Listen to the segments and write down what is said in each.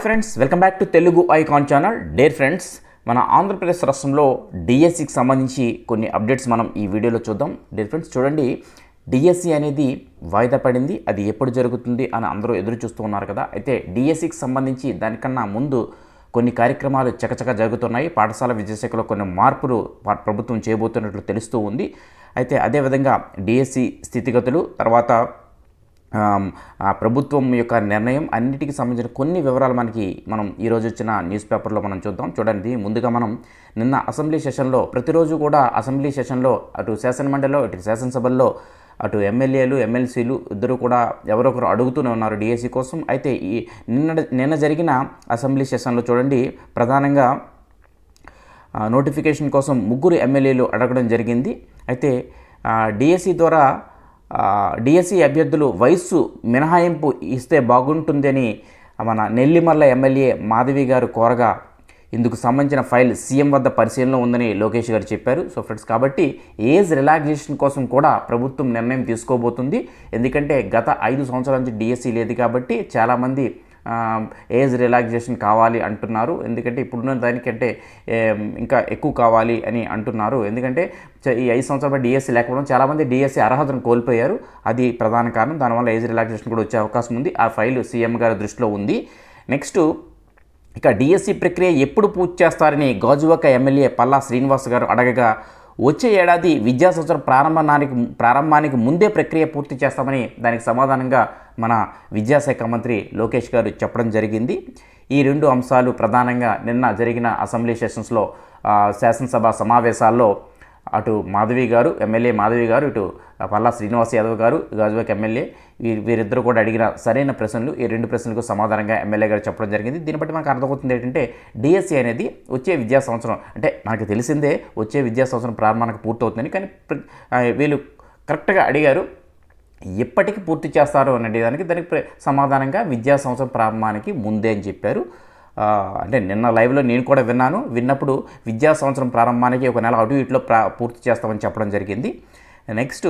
Friends, welcome back to Telugu icon channel. Dare friends, మన ఆంధ్రప్రదేశ్ రాష్ట్రంలో డిఎస్సికి సంబంధించి కొన్ని అప్డేట్స్ మనం ఈ వీడియోలో చూద్దాం. డేర్ ఫ్రెండ్స్, చూడండి, డిఎస్సి అనేది వాయిదా పడింది. అది ఎప్పుడు జరుగుతుంది అని అందరూ ఎదురు చూస్తూ ఉన్నారు కదా. అయితే డిఎస్సికి సంబంధించి దానికన్నా ముందు కొన్ని కార్యక్రమాలు చకచక జరుగుతున్నాయి. పాఠశాల విద్యాశాఖలో కొన్ని మార్పులు ప్రభుత్వం చేయబోతున్నట్లు తెలుస్తూ ఉంది. అయితే అదేవిధంగా డిఎస్సి స్థితిగతులు, తర్వాత ప్రభుత్వం యొక్క నిర్ణయం, అన్నిటికీ సంబంధించిన కొన్ని వివరాలు మనం ఈరోజు వచ్చిన న్యూస్ పేపర్లో మనం చూద్దాం. చూడండి, ముందుగా మనం నిన్న అసెంబ్లీ సెషన్లో, ప్రతిరోజు కూడా అసెంబ్లీ సెషన్లో అటు శాసనమండలిలో ఇటు శాసనసభల్లో అటు ఎమ్మెల్యేలు ఎమ్మెల్సీలు ఇద్దరు కూడా ఎవరొకరు అడుగుతూనే ఉన్నారు డిఎస్సి కోసం. అయితే ఈ నిన్న జరిగిన అసెంబ్లీ సెషన్లో చూడండి, ప్రధానంగా నోటిఫికేషన్ కోసం 3 ఎమ్మెల్యేలు అడగడం జరిగింది. అయితే డిఎస్సి ద్వారా డిఎస్సి అభ్యర్థులు వయస్సు మినహాయింపు ఇస్తే బాగుంటుందని మన నెల్లిమర్ల ఎమ్మెల్యే మాధవి గారు కోరగా, ఇందుకు సంబంధించిన ఫైల్ సీఎం వద్ద పరిశీలనలో ఉందని లోకేష్ గారు చెప్పారు. సో ఫ్రెండ్స్, కాబట్టి ఏజ్ రిలాక్సేషన్ కోసం కూడా ప్రభుత్వం నిర్ణయం తీసుకోబోతుంది. ఎందుకంటే గత 5 సంవత్సరాల నుంచి డిఎస్సి లేదు కాబట్టి చాలామంది ఏజ్ రిలాక్సేషన్ కావాలి అంటున్నారు. ఎందుకంటే ఇప్పుడున్న దానికంటే ఇంకా ఎక్కువ కావాలి అని అంటున్నారు. ఎందుకంటే ఈ 5 సంవత్సరాల డిఎస్సి లేకపోవడం చాలామంది డిఎస్సి అర్హతను కోల్పోయారు. అది ప్రధాన కారణం. దానివల్ల ఏజ్ రిలాక్సేషన్ కూడా వచ్చే అవకాశం ఉంది. ఆ ఫైల్ సీఎం గారి దృష్టిలో ఉంది. నెక్స్ట్, ఇక డిఎస్సి ప్రక్రియ ఎప్పుడు పూర్తి చేస్తారని గాజువాక ఎమ్మెల్యే పల్లా శ్రీనివాస్ గారు అడగగా, వచ్చే ఏడాది విద్యా సంవత్సరం ప్రారంభానికి ముందే ప్రక్రియ పూర్తి చేస్తామని దానికి సమాధానంగా మన విద్యాశాఖ మంత్రి లోకేష్ గారు చెప్పడం జరిగింది. ఈ 2 అంశాలు ప్రధానంగా నిన్న జరిగిన అసెంబ్లీ సెషన్స్లో, శాసనసభ సమావేశాల్లో అటు మాధవి గారు, ఎమ్మెల్యే మాధవి గారు, ఇటు పల్లా శ్రీనివాస్ యాదవ్ గారు, గాజువాక ఎమ్మెల్యే, వీరిద్దరు కూడా అడిగిన సరైన ప్రశ్నలు, ఈ 2 ప్రశ్నలకు సమాధానంగా ఎమ్మెల్యే గారు చెప్పడం జరిగింది. దీన్ని బట్టి మనకు అర్థమవుతుంది ఏంటంటే, డిఎస్సి అనేది వచ్చే విద్యా సంవత్సరం, అంటే మనకు తెలిసిందే వచ్చే విద్యా సంవత్సరం ప్రారంభానికి పూర్తవుతుందని, కానీ వీళ్ళు కరెక్ట్గా అడిగారు ఎప్పటికి పూర్తి చేస్తారు అనే దానికి సమాధానంగా విద్యా సంవత్సరం ప్రారంభానికి ముందే అని చెప్పారు. అంటే నిన్న లైవ్లో నేను కూడా విన్నప్పుడు విద్యా సంవత్సరం ప్రారంభానికి 1 నెల అటు ఇటులో పూర్తి చేస్తామని చెప్పడం జరిగింది. నెక్స్ట్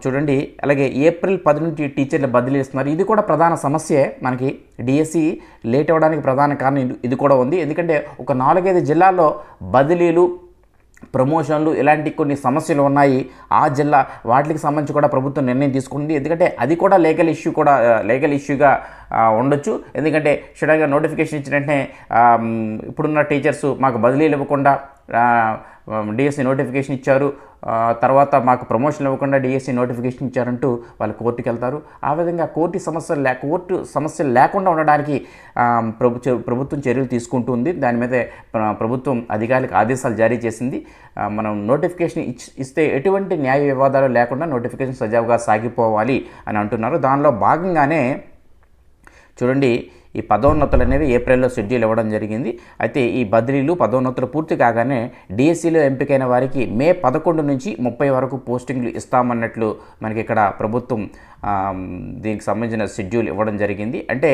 చూడండి, అలాగే ఏప్రిల్ 10 నుంచి టీచర్లు బదిలీ ఇస్తున్నారు. ఇది కూడా ప్రధాన సమస్యే. మనకి డిఎస్సి లేట్ అవ్వడానికి ప్రధాన కారణం ఇది కూడా ఉంది. ఎందుకంటే ఒక 4-5 జిల్లాల్లో బదిలీలు, ప్రమోషన్లు ఇలాంటి కొన్ని సమస్యలు ఉన్నాయి. ఆ జిల్లా వాటికి సంబంధించి కూడా ప్రభుత్వం నిర్ణయం తీసుకుంది. ఎందుకంటే అది కూడా లీగల్ ఇష్యూగా ఉండొచ్చు. ఎందుకంటే సడన్గా నోటిఫికేషన్ ఇచ్చిన వెంటనే ఇప్పుడున్న టీచర్స్ మాకు బదిలీలు ఇవ్వకుండా డిఎస్సి నోటిఫికేషన్ ఇచ్చారు, తర్వాత మాకు ప్రమోషన్ ఇవ్వకుండా డిఎస్సి నోటిఫికేషన్ ఇచ్చారంటూ వాళ్ళు కోర్టుకి వెళ్తారు. ఆ విధంగా కోర్టు సమస్యలు లేకుండా ఉండడానికి ప్రభుత్వం చర్యలు తీసుకుంటుంది. దాని మీద ప్రభుత్వం అధికారులకు ఆదేశాలు జారీ చేసింది. మనం నోటిఫికేషన్ ఇస్తే ఎటువంటి న్యాయ వివాదాలు లేకుండా నోటిఫికేషన్ సజావుగా సాగిపోవాలి అని అంటున్నారు. దానిలో భాగంగానే చూడండి, ఈ పదోన్నతులు అనేవి ఏప్రిల్లో షెడ్యూల్ ఇవ్వడం జరిగింది. అయితే ఈ బదిలీలు, పదోన్నతులు పూర్తి కాగానే డిఎస్సిలో ఎంపికైన వారికి మే 11 నుంచి 30 వరకు పోస్టింగ్లు ఇస్తామన్నట్లు మనకి ఇక్కడ ప్రభుత్వం దీనికి సంబంధించిన షెడ్యూల్ ఇవ్వడం జరిగింది. అంటే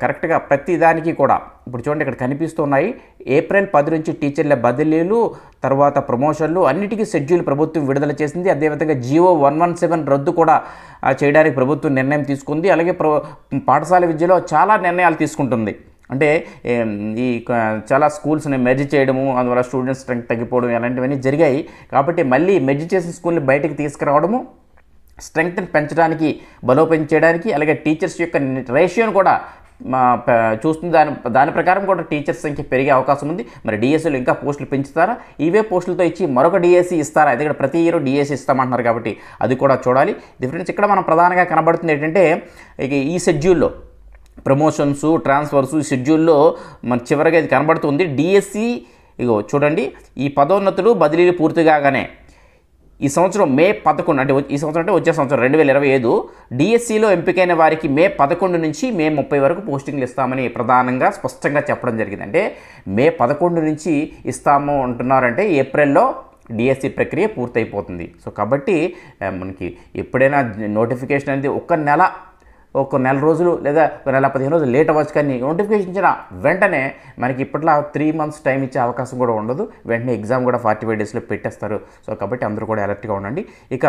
కరెక్ట్గా ప్రతి దానికి కూడా ఇప్పుడు చూడండి, ఇక్కడ కనిపిస్తున్నాయి. ఏప్రిల్ 10 నుంచి టీచర్ల బదిలీలు, తర్వాత ప్రమోషన్లు, అన్నిటికీ షెడ్యూల్ ప్రభుత్వం విడుదల చేసింది. అదేవిధంగా జీవో 117 రద్దు కూడా చేయడానికి ప్రభుత్వం నిర్ణయం తీసుకుంది. అలాగే పాఠశాల విద్యలో చాలా నిర్ణయాలు తీసుకుంటుంది. అంటే ఈ చాలా స్కూల్స్ని మెర్జ్ చేయడము, అందువల్ల స్టూడెంట్స్ స్ట్రెంగ్త్ తగ్గిపోవడం ఇలాంటివన్నీ జరిగాయి. కాబట్టి మళ్ళీ మెర్జ్ చేసిన స్కూల్ని బయటకు తీసుకురావడము, స్ట్రెంగ్త్ని పెంచడానికి, బలోపేతం చేయడానికి, అలాగే టీచర్స్ యొక్క రేషియోను కూడా చూస్తుంది. దాని ప్రకారం కూడా టీచర్స్ సంఖ్య పెరిగే అవకాశం ఉంది. మరి డిఎస్సీలో ఇంకా పోస్టులు పెంచుతారా, ఇవే పోస్టులతో ఇచ్చి మరొక డిఎస్సి ఇస్తారా? ఎందుకంటే ప్రతి ఇయర్ డిఎస్సి ఇస్తామంటున్నారు కాబట్టి అది కూడా చూడాలి. డిఫరెన్స్ ఇక్కడ మనం ప్రధానంగా కనబడుతుంది ఏంటంటే, ఇక ఈ షెడ్యూల్లో ప్రమోషన్స్, ట్రాన్స్ఫర్స్ షెడ్యూల్లో మన చివరిగా ఇది కనబడుతుంది. డిఎస్సి ఇగో చూడండి, ఈ పదోన్నతులు, బదిలీలు పూర్తి కాగానే ఈ సంవత్సరం మే 11, అంటే ఈ సంవత్సరం అంటే వచ్చే సంవత్సరం 2025 డిఎస్సిలో ఎంపికైన వారికి మే 11 నుంచి మే 30 వరకు పోస్టింగ్లు ఇస్తామని ప్రధానంగా స్పష్టంగా చెప్పడం జరిగింది. అంటే మే 11 నుంచి ఇస్తాము అంటున్నారంటే ఏప్రిల్లో డిఎస్సి ప్రక్రియ పూర్తయిపోతుంది. సో కాబట్టి మనకి ఎప్పుడైనా నోటిఫికేషన్ అనేది ఒక నెల రోజులు లేదా 15 రోజులు లేట్ అవ్వచ్చు, కానీ నోటిఫికేషన్ ఇచ్చిన వెంటనే మనకి ఇప్పట్లో 3 months టైం ఇచ్చే అవకాశం కూడా ఉండదు. వెంటనే ఎగ్జామ్ కూడా 45 డేస్లో పెట్టేస్తారు. సో కాబట్టి అందరూ కూడా అలర్ట్గా ఉండండి. ఇక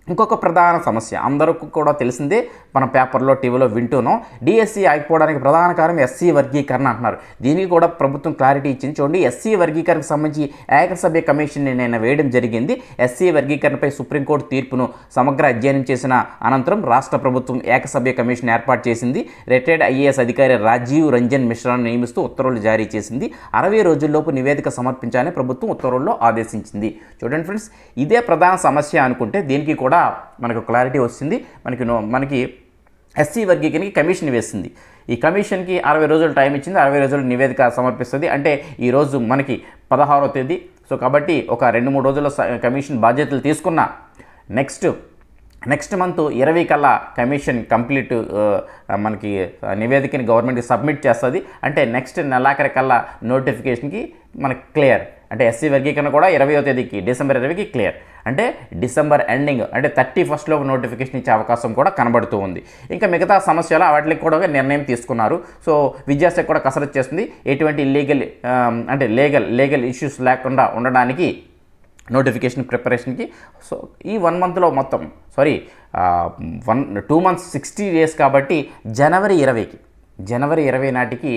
ఇంకొక ప్రధాన సమస్య అందరికీ కూడా తెలిసిందే, మనం పేపర్లో టీవీలో వింటున్నాం. డిఎస్సి ఆగిపోవడానికి ప్రధాన కారణం ఎస్సీ వర్గీకరణ అంటున్నారు. దీనికి కూడా ప్రభుత్వం క్లారిటీ ఇచ్చింది. చూడండి, ఎస్సీ వర్గీకరణకు సంబంధించి ఏకసభ్య కమిషన్ నిన్న వేయడం జరిగింది. ఎస్సీ వర్గీకరణపై సుప్రీంకోర్టు తీర్పును సమగ్ర అధ్యయనం చేసిన అనంతరం రాష్ట్ర ప్రభుత్వం ఏకసభ్య కమిషన్ ఏర్పాటు చేసింది. రిటైర్డ్ ఐఏఎస్ అధికారి రాజీవ్ రంజన్ మిశ్రాను నియమిస్తూ ఉత్తర్వులు జారీ చేసింది. 60 రోజుల్లోపు నివేదిక సమర్పించాలని ప్రభుత్వం ఉత్తర్వుల్లో ఆదేశించింది. చూడండి ఫ్రెండ్స్, ఇదే ప్రధాన సమస్య అనుకుంటే దీనికి కూడా మనకు క్లారిటీ వస్తుంది. మనకి ఎస్సీ వర్గీకరణకి కమిషన్ వేసింది. ఈ కమిషన్కి 60 రోజులు టైం ఇచ్చింది. 60 రోజులు నివేదిక సమర్పిస్తుంది. అంటే ఈరోజు మనకి 16వ తేదీ. సో కాబట్టి ఒక 2-3 రోజుల్లో కమిషన్ బాధ్యతలు తీసుకున్న నెక్స్ట్ మంత్ 20 కల్లా కమిషన్ కంప్లీట్ మనకి నివేదికని గవర్నమెంట్కి సబ్మిట్ చేస్తుంది. అంటే నెక్స్ట్ నెలాఖరి కల్లా నోటిఫికేషన్కి మనకి క్లియర్. అంటే ఎస్సీ వర్గీకరణ కూడా 20వ తేదీకి డిసెంబర్ 20కి క్లియర్. అంటే డిసెంబర్ ఎండింగ్ అంటే 31st నోటిఫికేషన్ ఇచ్చే అవకాశం కూడా కనబడుతూ ఉంది. ఇంకా మిగతా సమస్యలు వాటికి కూడా నిర్ణయం తీసుకున్నారు. సో విద్యాశాఖ కూడా కసరత్తు చేస్తుంది. ఎటువంటి లీగల్ ఇష్యూస్ లేకుండా ఉండడానికి నోటిఫికేషన్ ప్రిపరేషన్కి. సో ఈ 1 మంత్లో మొత్తం 2 మంత్స్ 60 డేస్ కాబట్టి జనవరి 20 నాటికి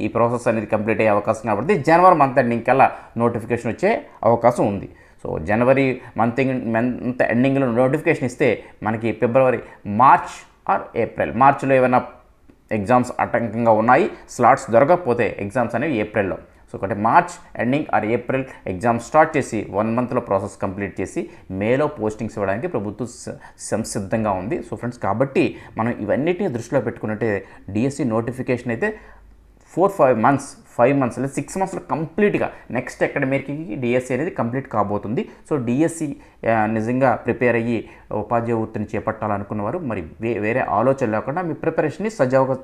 ఈ ప్రాసెస్ అనేది కంప్లీట్ అయ్యే అవకాశం కాబట్టి జనవరి మంత్ ఎండింగ్ కల్లా నోటిఫికేషన్ వచ్చే అవకాశం ఉంది. సో జనవరి మంత్ ఎండింగ్లో నోటిఫికేషన్ ఇస్తే మనకి ఫిబ్రవరి, మార్చ్ ఆర్ ఏప్రిల్, మార్చిలో ఏమైనా ఎగ్జామ్స్ ఆటంకంగా ఉన్నాయి, స్లాట్స్ దొరకకపోతే ఎగ్జామ్స్ అనేవి ఏప్రిల్లో. సో ఒకటి March ending or April exam start చేసి 1 మంత్లో ప్రాసెస్ కంప్లీట్ చేసి మేలో పోస్టింగ్స్ ఇవ్వడానికి ప్రభుత్వం సంసిద్ధంగా ఉంది. సో ఫ్రెండ్స్, కాబట్టి మనం ఇవన్నిటిని దృష్టిలో పెట్టుకున్నట్టే డిఎస్సి నోటిఫికేషన్ అయితే 5 మంత్స్ లేదా 6 మంత్స్లో కంప్లీట్గా నెక్స్ట్ అకాడమిక్కి డిఎస్సి అనేది కంప్లీట్ కాబోతుంది. సో డిఎస్సి నిజంగా ప్రిపేర్ అయ్యి ఉపాధ్యాయ వృత్తిని చేపట్టాలనుకున్న వారు మరి వేరే ఆలోచన లేకుండా మీ ప్రిపరేషన్ని సజావుగా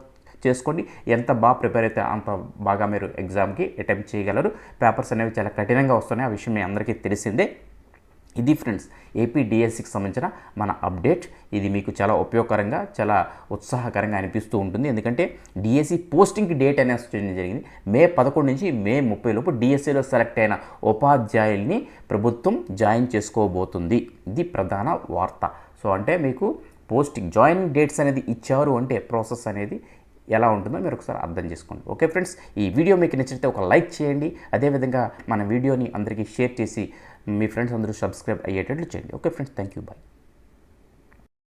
చేసుకోండి. ఎంత బాగా ప్రిపేర్ అయితే అంత బాగా మీరు ఎగ్జామ్కి అటెంప్ట్ చేయగలరు. పేపర్స్ అనేవి చాలా కఠినంగా వస్తున్నాయి, ఆ విషయం మీ అందరికీ తెలిసిందే. ఇది ఫ్రెండ్స్ ఏపీ డిఎస్సికి సంబంధించిన మన అప్డేట్. ఇది మీకు చాలా ఉపయోగకరంగా, చాలా ఉత్సాహకరంగా అనిపిస్తూ ఉంటుంది. ఎందుకంటే డిఎస్సి పోస్టింగ్కి డేట్ అనేది జరిగింది. మే 11 నుంచి మే 30 లోపు డిఎస్సిలో సెలెక్ట్ అయిన ఉపాధ్యాయుల్ని ప్రభుత్వం జాయిన్ చేసుకోబోతుంది. ఇది ప్రధాన వార్త. సో అంటే మీకు పోస్టింగ్ జాయినింగ్ డేట్స్ అనేది ఇచ్చారు అంటే ప్రాసెస్ అనేది ఎలా ఉంటుందో మీరు ఒకసారి అర్థం చేసుకోండి. ఓకే ఫ్రెండ్స్, ఈ వీడియో మీకు నచ్చితే ఒక లైక్ చేయండి. అదేవిధంగా మన వీడియోని అందరికీ షేర్ చేసి మీ ఫ్రెండ్స్ అందరూ సబ్స్క్రైబ్ అయ్యేటట్లు చేయండి. Okay friends, thank you, bye.